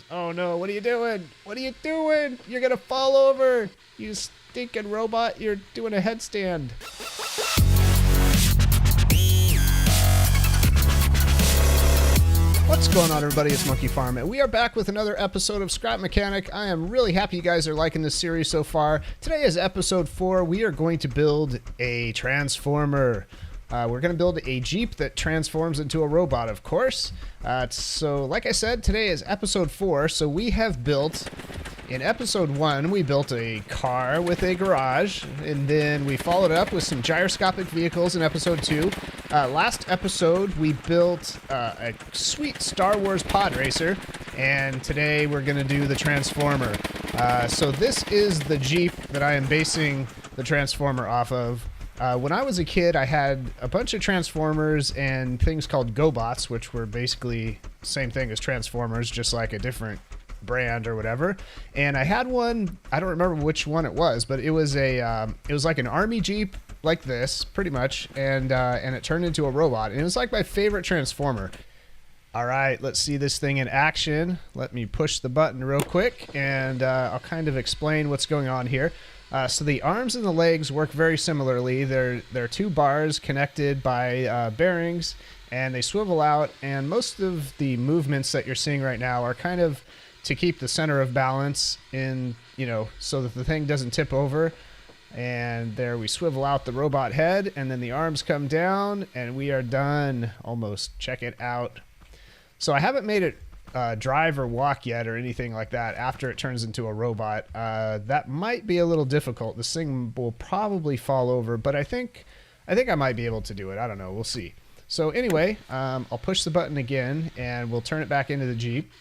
wheels. Oh no, what are you doing? What are you doing? You're gonna fall over. You stinking robot. You're doing a headstand. What's going on, everybody? It's Monkey Farm, and we are back with another episode of Scrap Mechanic. I am really happy you guys are liking this series so far. Today is episode 4. We are going to build a transformer. We're going to build a Jeep that transforms into a robot, of course. So, like I said, today is episode 4. So we have built, in episode 1, we built a car with a garage, and then we followed up with some gyroscopic vehicles in episode 2. Last episode, we built a sweet Star Wars pod racer, and today we're going to do the transformer. So this is the Jeep that I am basing the transformer off of. When I was a kid, I had a bunch of Transformers and things called GoBots, which were basically the same thing as Transformers, just like a different brand or whatever. And I had one, I don't remember which one it was, but it was like an army Jeep like this, pretty much, and it turned into a robot. And it was like my favorite Transformer. All right, let's see this thing in action. Let me push the button real quick, and I'll kind of explain what's going on here. So the arms and the legs work very similarly. They're two bars connected by bearings, and they swivel out, and most of the movements that you're seeing right now are kind of to keep the center of balance in, so that the thing doesn't tip over. And there we swivel out the robot head, and then the arms come down, and we are done. Almost. Check it out. So I haven't made it drive or walk yet or anything like that after it turns into a robot. That might be a little difficult. This thing will probably fall over, but I think I might be able to do it. I don't know. We'll see. So anyway, I'll push the button again, and we'll turn it back into the Jeep.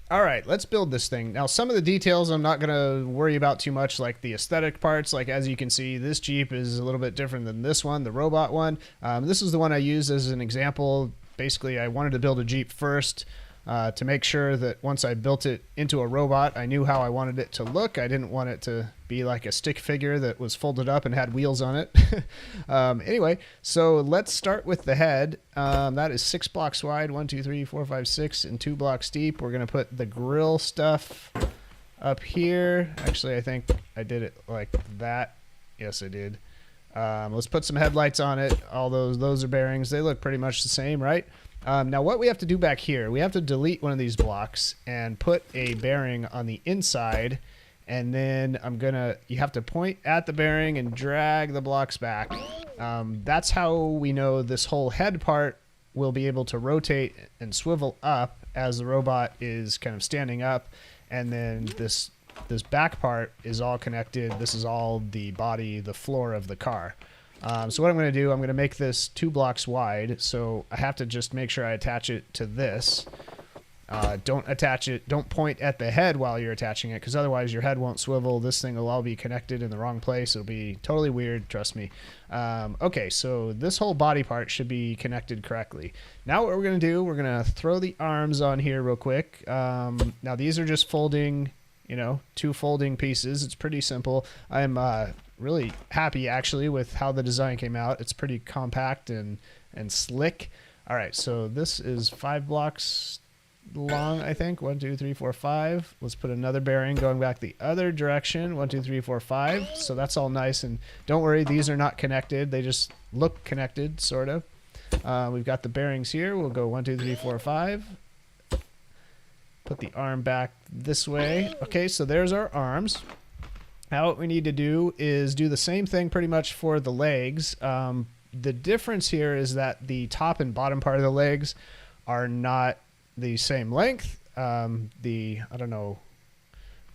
All right, let's build this thing. Now, some of the details I'm not going to worry about too much, like the aesthetic parts. Like, as you can see, this Jeep is a little bit different than this one, the robot one. This is the one I used as an example. Basically, I wanted to build a Jeep first to make sure that once I built it into a robot, I knew how I wanted it to look. I didn't want it to be like a stick figure that was folded up and had wheels on it. Anyway, so let's start with the head. That is 6 blocks wide, 1, 2, 3, 4, 5, 6, and 2 blocks deep. We're going to put the grill stuff up here. Actually, I think I did it like that. Yes, I did. Let's put some headlights on it. All those are bearings. They look pretty much the same, right? Now what we have to do back here, we have to delete one of these blocks and put a bearing on the inside, and then you have to point at the bearing and drag the blocks back. That's how we know this whole head part will be able to rotate and swivel up as the robot is kind of standing up, and then this back part is all connected. This is all the body, the floor of the car. So what I'm going to do, I'm going to make this 2 blocks wide, so I have to just make sure I attach it to this. Don't point at the head while you're attaching it, because otherwise your head won't swivel. This thing will all be connected in the wrong place. It'll be totally weird, trust me. Okay, so this whole body part should be connected correctly. Now what we're going to do, we're going to throw the arms on here real quick. Now these are just folding, 2 folding pieces. It's pretty simple. I'm really happy actually with how the design came out. It's pretty compact and slick. All right, so this is 5 blocks long, I think. 1, 2, 3, 4, 5. Let's put another bearing going back the other direction. 1, 2, 3, 4, 5. So that's all nice, and don't worry, these are not connected. They just look connected, sort of. We've got the bearings here. We'll go 1, 2, 3, 4, 5. Put the arm back this way. Okay, so there's our arms. Now what we need to do is do the same thing pretty much for the legs. The difference here is that the top and bottom part of the legs are not the same length. I don't know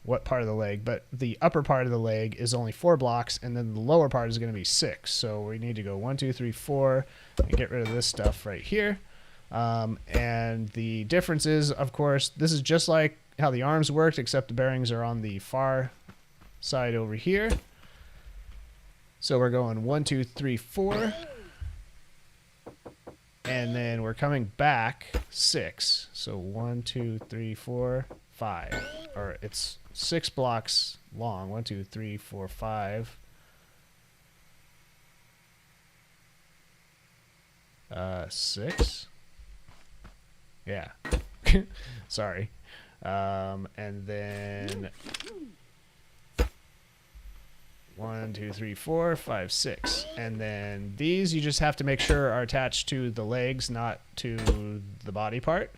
what part of the leg, but the upper part of the leg is only 4 blocks, and then the lower part is going to be 6. So we need to go 1, 2, 3, 4, and get rid of this stuff right here. And the difference is, of course, this is just like how the arms worked, except the bearings are on the far side over here. So we're going 1, 2, 3, 4, and then we're coming back 6. So 1, 2, 3, 4, 5, or it's 6 blocks long. 1, 2, 3, 4, 5. 6. Yeah. Sorry. And then 1, 2, 3, 4, 5, 6. And then these you just have to make sure are attached to the legs, not to the body part.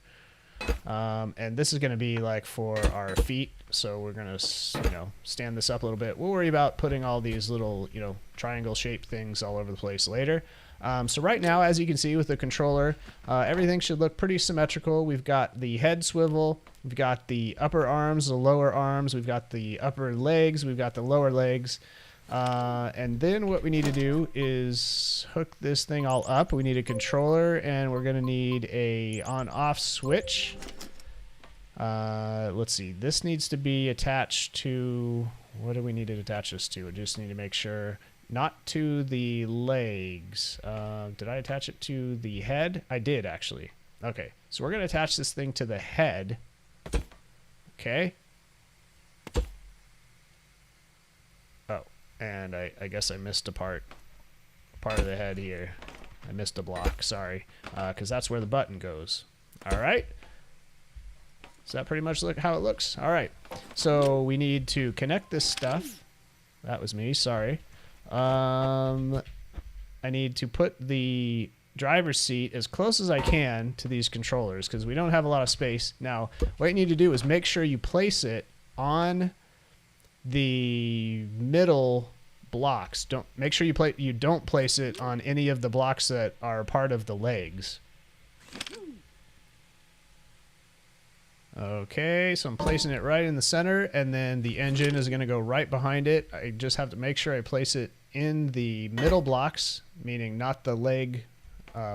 And this is going to be like for our feet. So we're going to, you know, stand this up a little bit. We'll worry about putting all these little, you know, triangle shaped things all over the place later. So right now, as you can see with the controller, everything should look pretty symmetrical. We've got the head swivel, we've got the upper arms, the lower arms, we've got the upper legs, we've got the lower legs. And then what we need to do is hook this thing all up. We need a controller, and we're going to need a on-off switch. Let's see. This needs to be attached to... What do we need to attach this to? We just need to make sure... Not to the legs. Did I attach it to the head? I did, actually. Okay, so we're going to attach this thing to the head. Okay. Oh, and I guess I missed a part of the head here. I missed a block, sorry. Because that's where the button goes. All right. Does that pretty much look how it looks? All right. So we need to connect this stuff. That was me, sorry. I need to put the driver's seat as close as I can to these controllers because we don't have a lot of space. Now, what you need to do is make sure you place it on the middle blocks. Make sure you don't place it on any of the blocks that are part of the legs. Okay, so I'm placing it right in the center, and then the engine is going to go right behind it. I just have to make sure I place it in the middle blocks, meaning not the leg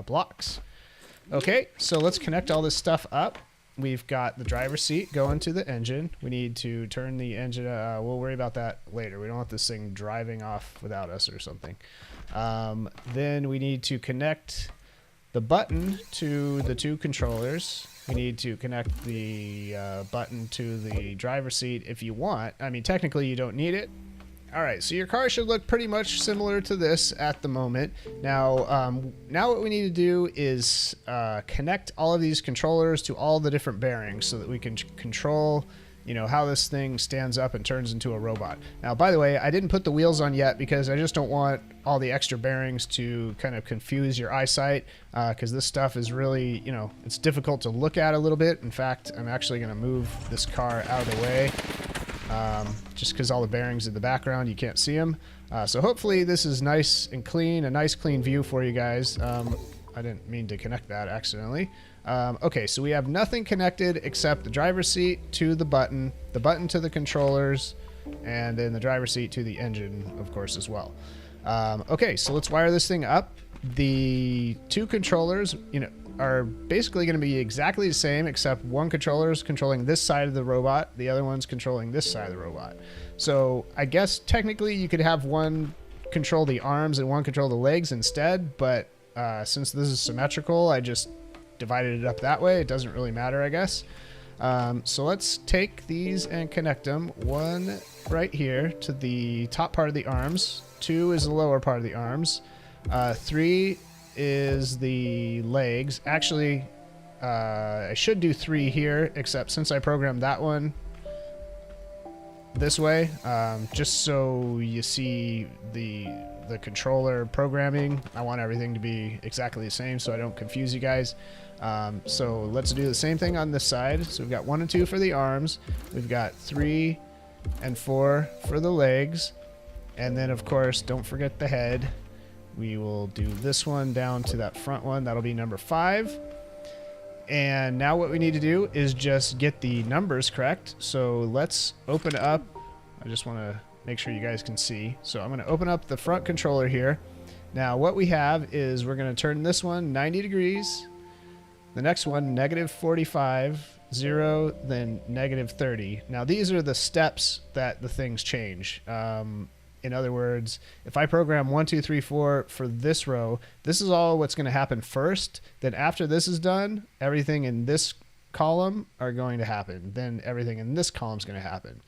blocks. Okay, so let's connect all this stuff up. We've got the driver's seat going to the engine. We need to turn the engine. We'll worry about that later. We don't want this thing driving off without us or something. Then we need to connect the button to the two controllers. We need to connect the button to the driver's seat if you want. I mean, technically you don't need it. All right, so your car should look pretty much similar to this at the moment. Now, now what we need to do is connect all of these controllers to all the different bearings so that we can control, you know, how this thing stands up and turns into a robot. Now, by the way, I didn't put the wheels on yet because I just don't want all the extra bearings to kind of confuse your eyesight because this stuff is really, you know, it's difficult to look at a little bit. In fact, I'm actually going to move this car out of the way. Just because all the bearings in the background, you can't see them. So hopefully this is nice and clean, a nice clean view for you guys. I didn't mean to connect that accidentally. Okay, so we have nothing connected except the driver's seat to the button to the controllers, and then the driver's seat to the engine, of course, as well. Okay, so let's wire this thing up. The two controllers, you know, are basically going to be exactly the same, except one controller is controlling this side of the robot, the other one's controlling this side of the robot. So I guess technically you could have one control the arms and one control the legs instead, but since this is symmetrical, I just divided it up that way. It doesn't really matter, I guess. So let's take these and connect them. One right here to the top part of the arms. 2 is the lower part of the arms. 3 is the legs. Actually, I should do 3 here, except since I programmed that one this way, just so you see the controller programming, I want everything to be exactly the same so I don't confuse you guys. So let's do the same thing on this side. So we've got 1 and 2 for the arms. We've got 3 and 4 for the legs. And then, of course, don't forget the head. We will do this one down to that front one. That'll be number 5. And now what we need to do is just get the numbers correct. So let's open up. I just want to make sure you guys can see. So I'm going to open up the front controller here. Now what we have is we're going to turn this one 90 degrees. The next one, -45, 0, then -30. Now these are the steps that the things change. In other words, if I program 1, 2, 3, 4 for this row, this is all what's going to happen first. Then after this is done, everything in this column are going to happen. Then everything in this column is going to happen.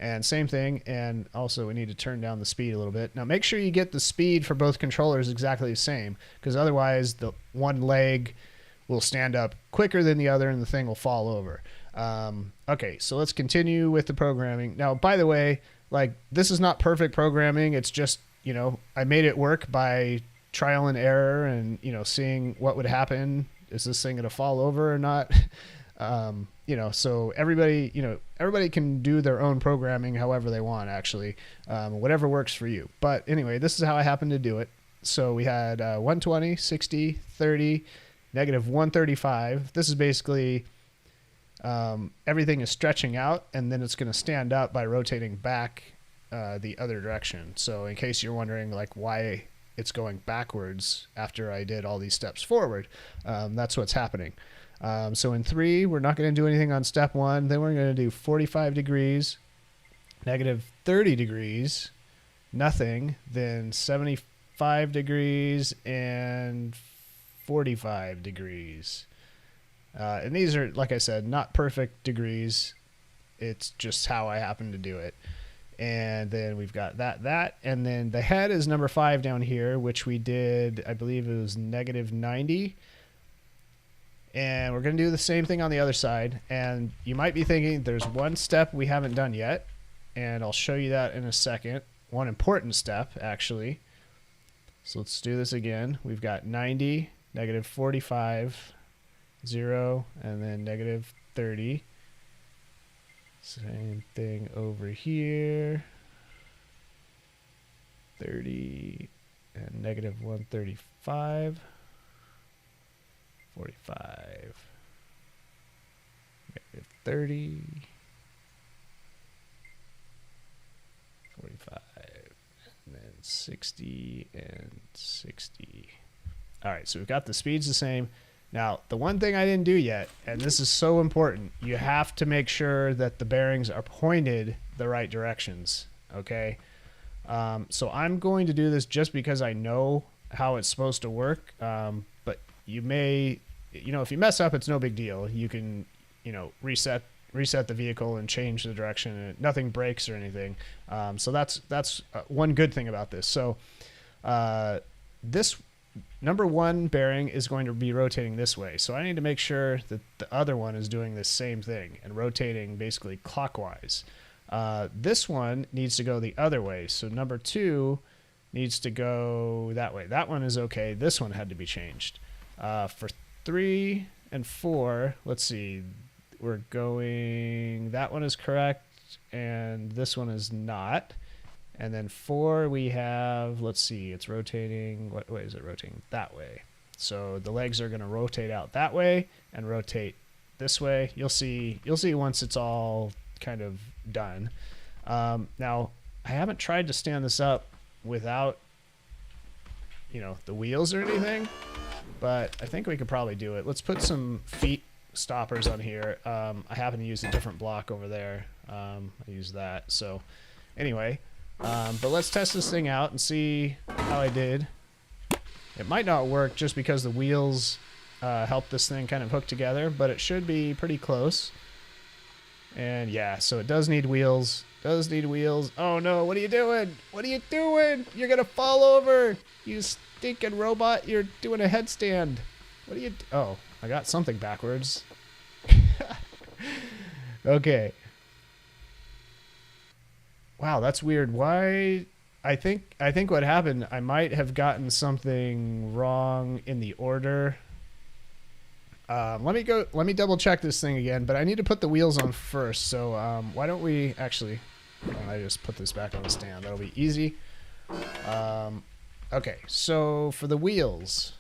And same thing, and also we need to turn down the speed a little bit. Now make sure you get the speed for both controllers exactly the same, because otherwise the one leg will stand up quicker than the other and the thing will fall over. Okay, so let's continue with the programming. Now, by the way, like, this is not perfect programming. It's just, you know, I made it work by trial and error and, you know, seeing what would happen. Is this thing going to fall over or not? You know, so everybody can do their own programming however they want, actually, whatever works for you. But anyway, this is how I happened to do it. So we had 120, 60, 30, negative 135. This is basically everything is stretching out, and then it's going to stand up by rotating back the other direction. So in case you're wondering, like, why it's going backwards after I did all these steps forward, that's what's happening. So in 3, we're not going to do anything on step 1. Then we're going to do 45 degrees, negative 30 degrees, nothing, then 75 degrees, and 45 degrees. And these are, like I said, not perfect degrees. It's just how I happen to do it. And then we've got that. And then the head is number 5 down here, which we did, I believe it was negative 90. And we're going to do the same thing on the other side. And you might be thinking there's one step we haven't done yet. And I'll show you that in a second. One important step, actually. So let's do this again. We've got 90, negative 45, 0, and then negative 30. Same thing over here. 30 and negative 135. 45, negative 30, 45, and then 60 and 60. All right, so we've got the speeds the same. Now, the one thing I didn't do yet, and this is so important, you have to make sure that the bearings are pointed the right directions, okay? So I'm going to do this just because I know how it's supposed to work, but you may, you know, if you mess up, it's no big deal. You can, you know, reset the vehicle and change the direction, and nothing breaks or anything. So that's one good thing about this. So this number 1 bearing is going to be rotating this way. So I need to make sure that the other one is doing the same thing and rotating basically clockwise. This one needs to go the other way. So number 2 needs to go that way. That one is okay. This one had to be changed. For 3 and 4, let's see, we're going, that one is correct and this one is not. And then 4 we have, let's see, it's rotating, what way is it rotating? That way. So the legs are going to rotate out that way and rotate this way. You'll see once it's all kind of done. Now, I haven't tried to stand this up without, you know, the wheels or anything, but I think we could probably do it. Let's put some feet stoppers on here. I happen to use a different block over there. I use that. So anyway, but let's test this thing out and see how I did. It might not work just because the wheels help this thing kind of hook together, but it should be pretty close. And yeah, so it does need wheels. Does need wheels. Oh no, what are you doing? What are you doing? You're gonna fall over. You stinking robot. You're doing a headstand. What are you... Oh, I got something backwards. Okay. Wow, that's weird. Why? I think what happened, I might have gotten something wrong in the order. Let me double check this thing again, but I need to put the wheels on first. So why don't we actually, I just put this back on the stand. That'll be easy. Okay, so for the wheels,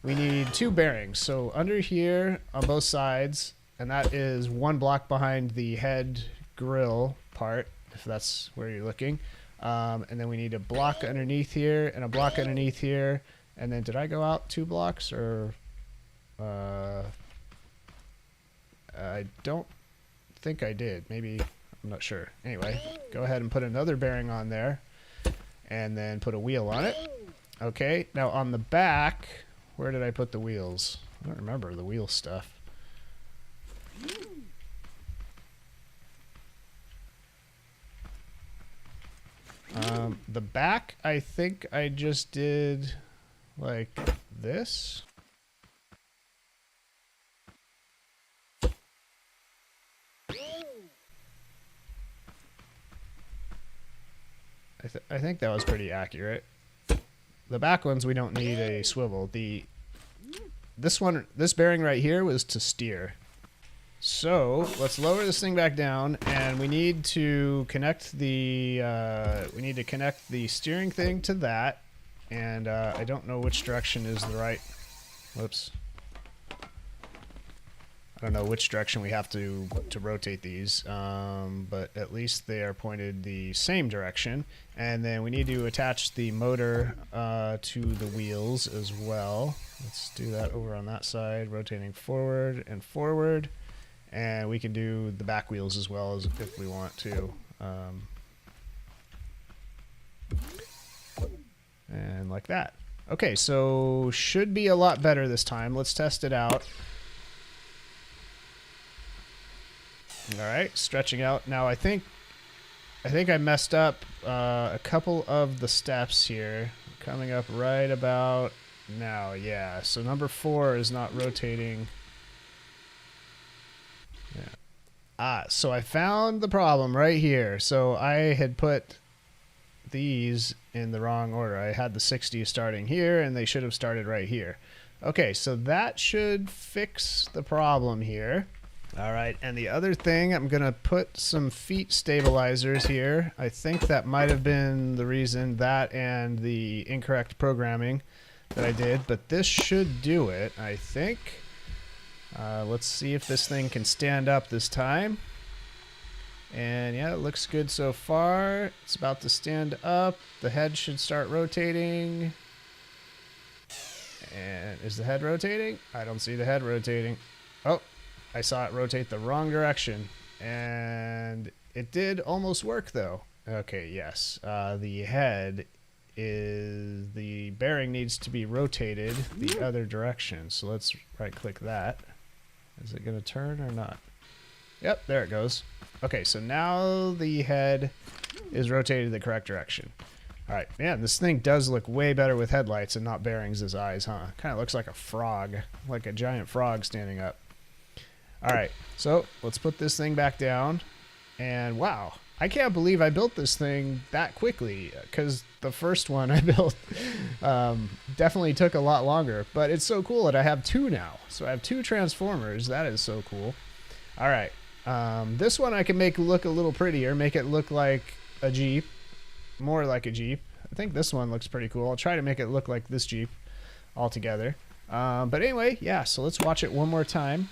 we need 2 bearings. So under here on both sides, and that is 1 block behind the head grill part, if that's where you're looking. And then we need a block underneath here and a block underneath here. And then did I go out 2 blocks or... I don't think I did. Maybe, I'm not sure. Anyway, go ahead and put another bearing on there and then put a wheel on it. Okay, now on the back, where did I put the wheels? I don't remember the wheel stuff. the back, I think I just did like this. I think that was pretty accurate. The back ones, we don't need a swivel. This bearing right here was to steer. So let's lower this thing back down, and we need to connect the steering thing to that. And I don't know which direction is the right. Whoops. I don't know which direction we have to rotate these, but at least they are pointed the same direction. And then we need to attach the motor to the wheels as well. Let's do that over on that side, rotating forward and forward. And we can do the back wheels as well as if we want to. And like that. Okay, so should be a lot better this time. Let's test it out. All right, stretching out. Now I think I messed up a couple of the steps here. Coming up right about now, yeah. So number 4 is not rotating. Yeah. So I found the problem right here. So I had put these in the wrong order. I had the 60 starting here, and they should have started right here. Okay, so that should fix the problem here. All right, and the other thing, I'm going to put some feet stabilizers here. I think that might have been the reason, that and the incorrect programming that I did, but this should do it, I think. Let's see if this thing can stand up this time. And yeah, it looks good so far. It's about to stand up. The head should start rotating. And is the head rotating? I don't see the head rotating. Oh. I saw it rotate the wrong direction, and it did almost work though. Okay, yes. The bearing needs to be rotated the other direction. So let's right click that. Is it going to turn or not? Yep, there it goes. Okay, so now the head is rotated the correct direction. All right, man, this thing does look way better with headlights and not bearings as eyes, huh? Kind of looks like a frog, like a giant frog standing up. All right, so let's put this thing back down. And wow, I can't believe I built this thing that quickly, because the first one I built definitely took a lot longer. But it's so cool that I have 2 now. So I have 2 transformers. That is so cool. All right, this one I can make look a little prettier, make it look like a Jeep, more like a Jeep. I think this one looks pretty cool. I'll try to make it look like this Jeep altogether. But anyway, yeah, so let's watch it one more time.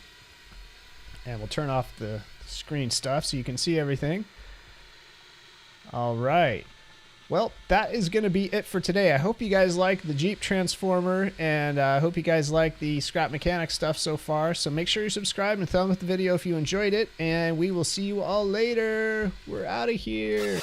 And we'll turn off the screen stuff so you can see everything. All right. Well, that is going to be it for today. I hope you guys like the Jeep Transformer, and I hope you guys like the Scrap Mechanic stuff so far. So make sure you subscribe and thumb up the video if you enjoyed it, and we will see you all later. We're out of here.